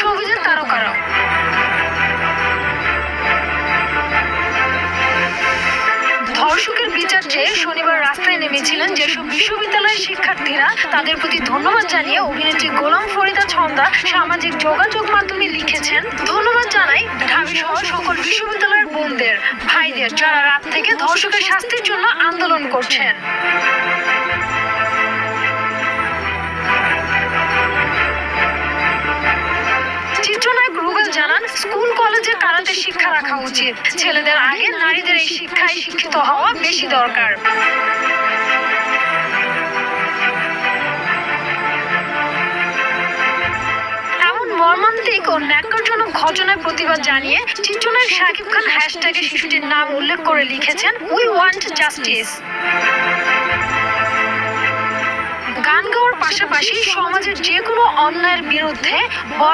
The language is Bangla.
শোবিজের তারকারাও। ধর্ষকের বিচার চেয়ে শনিবার রাস্তায় নেমেছিলেন যেসব বিশ্ববিদ্যালয়ের শিক্ষার্থীরা। তাদের প্রতি ধন্যবাদ জানিয়ে অভিনেত্রী গোলাম ফরিদা ছন্দা সামাজিক যোগাযোগ মাধ্যমে লিখেছেন, ধন্যবাদ জানাই ঢাবি সহ সকল বিশ্ববিদ্যালয়ের বোনদের, ভাইদের, যারা রাত থেকে ধর্ষকের শাস্তির জন্য আন্দোলন করছেন। চিত্রনায়ক রুবেল জানান, স্কুল কলেজে কারাতে শিক্ষা রাখা উচিত। ছেলেদের আগে নারীদের এই শিক্ষায় শিক্ষিত হওয়া বেশি দরকার। এমন মর্মান্তিক ও ন্যাক্কারজনক ঘটনার প্রতিবাদ জানিয়ে চিত্রনায়ক শাকিব খান হ্যাশট্যাগে শিশুটির নাম উল্লেখ করে লিখেছেন, উই ওয়ান্ট জাস্টিস। গান গাওয়ার পাশাপাশি সমাজের যে কোনো অন্যায়ের বিরুদ্ধে